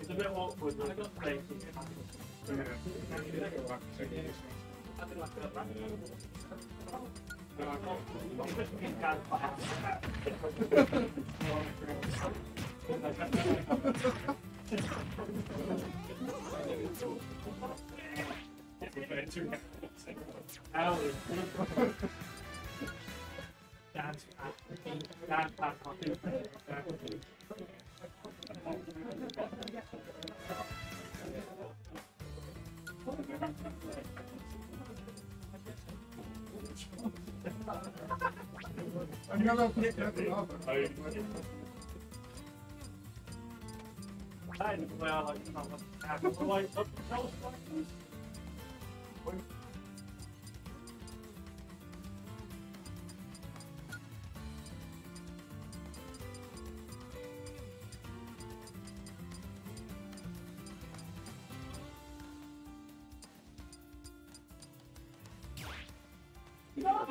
It's a bit awkward when I got playing.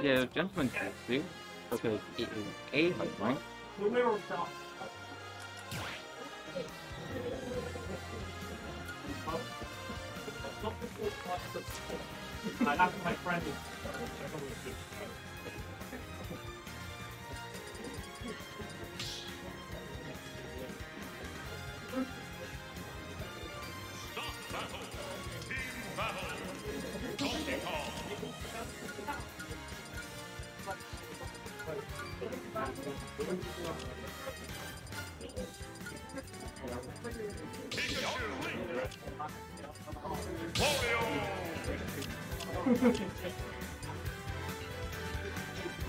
Yeah, gentlemen do, because it is a height rank. I have my friend.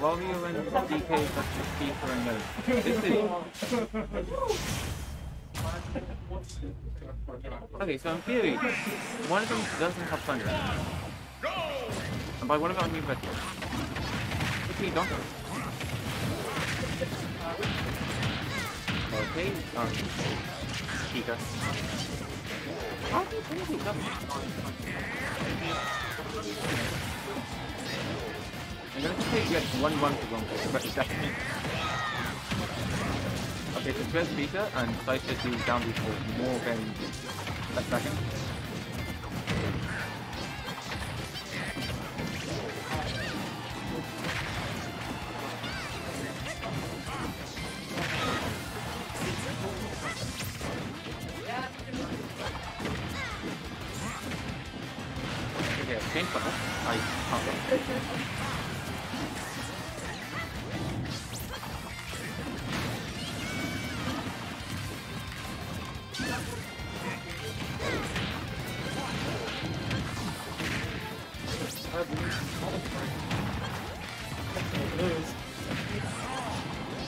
Wario and DK got the speaker and no. This is... Okay, so in theory, one of them doesn't have thunder. And by one of them I mean red. Okay, don't go. Okay, Chica. How do you think it doesn't? I'm gonna take like 1-1 for one, but definitely. Okay, so first Vita and Slice should do down before more than a second. Okay, change button. I can't go.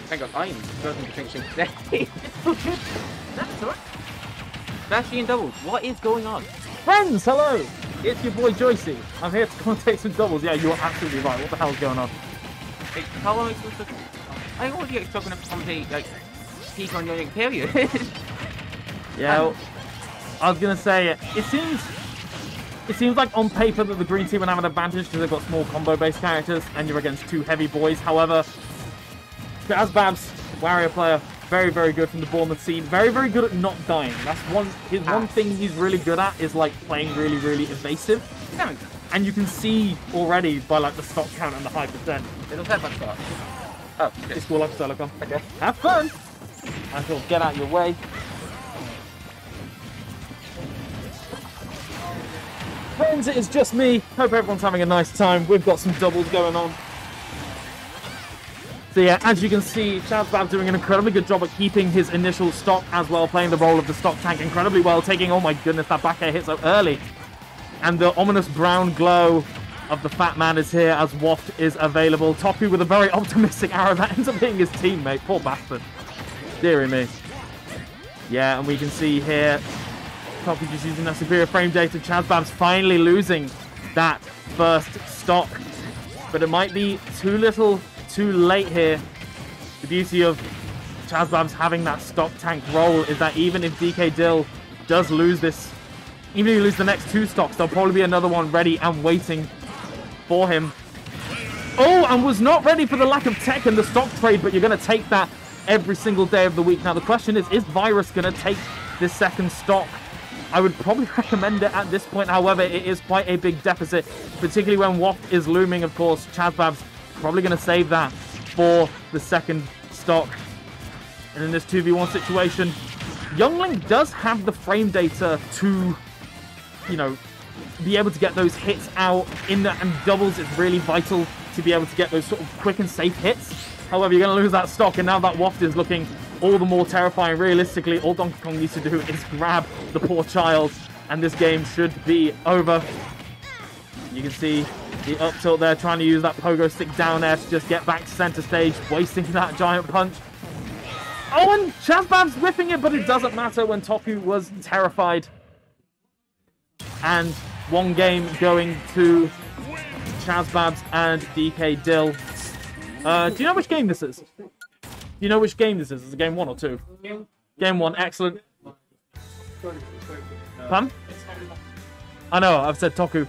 Thank God, I am starting to think she's dead. That's alright. Dashy and doubles, what is going on? Friends, hello! It's your boy Joycey. I'm here to commentate some doubles. Yeah, you're absolutely right. What the hell's going on? Hey, how long am I supposed to... I already get stuck enough to commentate, like, peak on your period. Yeah, I was gonna say, it seems like on paper that the green team would have an advantage because they've got small combo-based characters and you're against two heavy boys. However, Chazbabs, Wario player, very, very good from the Bournemouth scene. Very, very good at not dying. That's one thing he's really good at is like playing really, really evasive. And you can see already by like the stock count and the high percent. It'll have that start. Oh, okay. It's cool like Silicon. Okay. Have fun! And he'll get out of your way. Friends, it is just me. Hope everyone's having a nice time. We've got some doubles going on. So yeah, as you can see, Chazbabs doing an incredibly good job at keeping his initial stock as well, playing the role of the stock tank incredibly well, taking, oh my goodness, that back air hit so early. And the ominous brown glow of the fat man is here as Waft is available. Toku with a very optimistic arrow that ends up being his teammate. Poor bastard. Deary me. Yeah, and we can see here, Toku just using that superior frame data. Chazbabs finally losing that first stock. But it might be too little, too late here. The beauty of Chazbabs having that stock tank role is that even if DKDyl does lose this, even if he loses the next two stocks, there'll probably be another one ready and waiting for him. Oh, and was not ready for the lack of tech in the stock trade, but you're going to take that every single day of the week. Now, the question is Vyrus going to take this second stock? I would probably recommend it at this point. However, it is quite a big deficit, particularly when Waft is looming, of course. Chazbabs probably going to save that for the second stock. And in this 2v1 situation, Youngling does have the frame data to, you know, be able to get those hits out in the, and doubles is really vital to be able to get those sort of quick and safe hits. However, you're going to lose that stock, and now that Waft is looking all the more terrifying. Realistically, all Donkey Kong needs to do is grab the poor child, and this game should be over. You can see the up tilt there, trying to use that pogo stick down air to just get back to center stage, wasting that giant punch. Oh, and Chazbabs whipping it, but it doesn't matter when Toku was terrified. And one game going to Chazbabs and DKDyl. Do you know which game this is? Do you know which game this is? Is it game 1 or 2? Game 1, excellent. Pardon? I know, I've said Toku.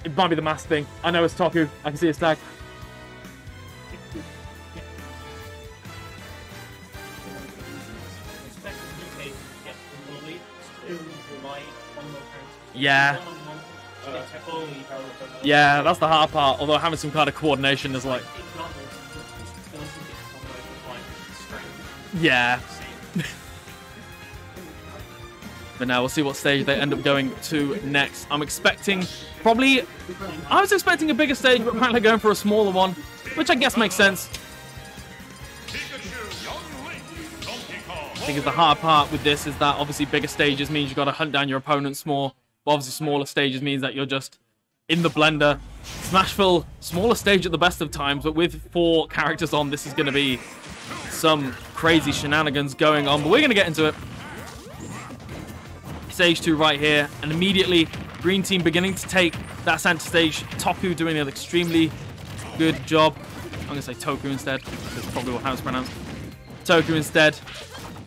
It might be the mask thing. I know it's Toku. I can see his tag. Yeah. Yeah, that's the hard part. Although having some kind of coordination is like... Yeah. But now we'll see what stage they end up going to next. I'm expecting probably... I was expecting a bigger stage, but apparently going for a smaller one, which I guess makes sense. I think the hard part with this is that obviously bigger stages means you've got to hunt down your opponents more. But obviously smaller stages means that you're just in the blender. Smashville, smaller stage at the best of times, but with 4 characters on, this is going to be some crazy shenanigans going on. But we're going to get into it. Stage 2 right here, and immediately green team beginning to take that center stage. Toku doing an extremely good job. I'm going to say Toku instead. That's probably how it's pronounced. Toku instead.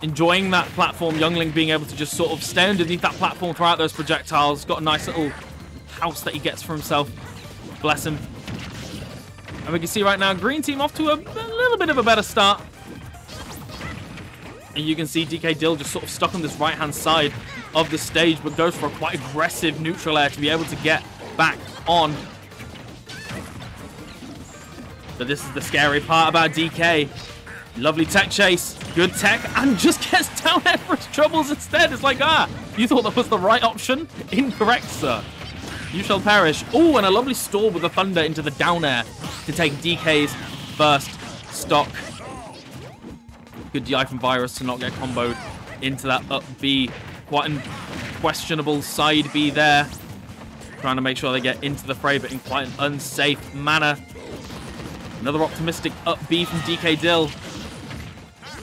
Enjoying that platform. Youngling being able to just sort of stay underneath that platform throughout those projectiles. Got a nice little house that he gets for himself. Bless him. And we can see right now, green team off to a little bit of a better start. And you can see DKDyl just sort of stuck on this right-hand side of the stage, but goes for a quite aggressive neutral air to be able to get back on. But this is the scary part about DK. Lovely tech chase, good tech, and just gets down there for his troubles instead. It's like, you thought that was the right option? Incorrect, sir. You shall perish. Oh, and a lovely stall with the thunder into the down air to take DK's first stock. Good DI from Vyrus to not get comboed into that up B. Quite a questionable side B there. Trying to make sure they get into the fray, but in quite an unsafe manner. Another optimistic up B from DKDyl.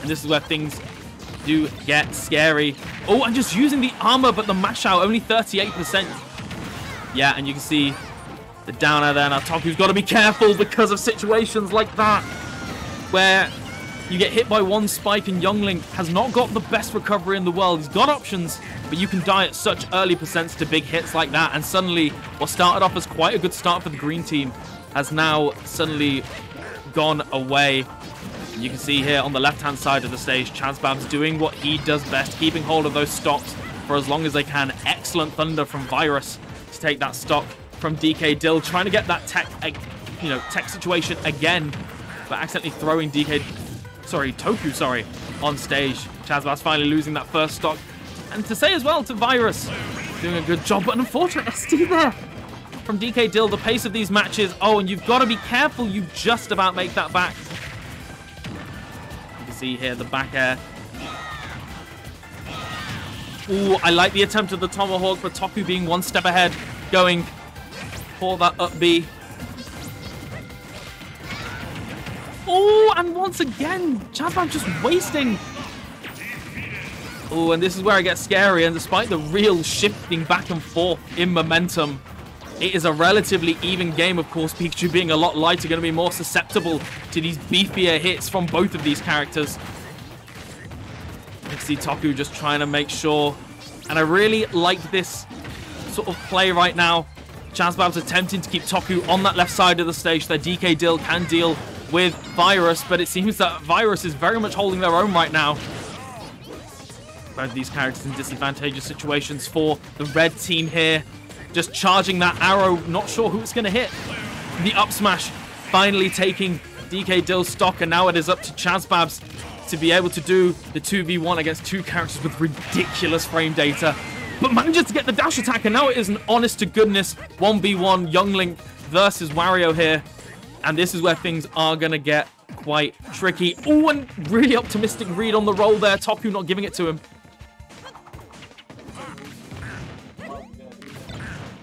And this is where things do get scary. Oh, and just using the armor, but the mash out, only 38%. Yeah, and you can see the down air there. Now, Toku's got to be careful because of situations like that, where you get hit by one spike and Youngling has not got the best recovery in the world. He's got options, but you can die at such early percents to big hits like that. And suddenly, what started off as quite a good start for the green team has now suddenly gone away. You can see here on the left-hand side of the stage, Chazbabs doing what he does best, keeping hold of those stocks for as long as they can. Excellent thunder from Vyrus to take that stock from DKDyl, trying to get that tech situation again, but accidentally throwing Toku on stage. Chazbabs finally losing that first stock. And to say as well to Vyrus, doing a good job, but an unfortunate SD there from DKDyl. The pace of these matches, and you've got to be careful, you just about make that back. See here the back air. Ooh, I like the attempt at the tomahawk, but Toku being one step ahead, going for that up B. Oh, and once again, Chazbabs just wasting. Oh, and this is where it gets scary, and despite the real shifting back and forth in momentum, it is a relatively even game. Of course, Pikachu being a lot lighter, going to be more susceptible to these beefier hits from both of these characters. You can see Toku just trying to make sure. And I really like this sort of play right now. Chazbabs attempting to keep Toku on that left side of the stage. Their DKDyl can deal with Vyrus, but it seems that Vyrus is very much holding their own right now. Both these characters in disadvantageous situations for the red team here. Just charging that arrow, not sure who it's going to hit. The up smash finally taking DKDyl's stock, and now it is up to Chazbabs to be able to do the 2v1 against two characters with ridiculous frame data. But manages to get the dash attack, and now it is an honest-to-goodness 1v1 Young Link versus Wario here. And this is where things are going to get quite tricky. Oh, and really optimistic read on the roll there. Toku not giving it to him.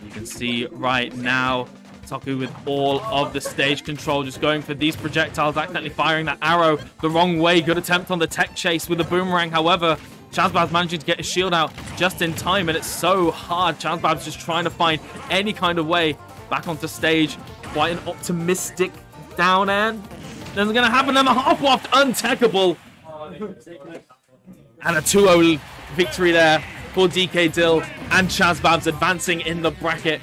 You can see right now, Toku with all of the stage control, just going for these projectiles, accidentally firing that arrow the wrong way. Good attempt on the tech chase with the boomerang. However, Chazbabs managing to get his shield out just in time, and it's so hard. Chazbabs just trying to find any kind of way back onto stage. Quite an optimistic down air. Nothing's going to happen, and the half waft untechable. And a 2-0 victory there for DKDyl, and Chazbabs advancing in the bracket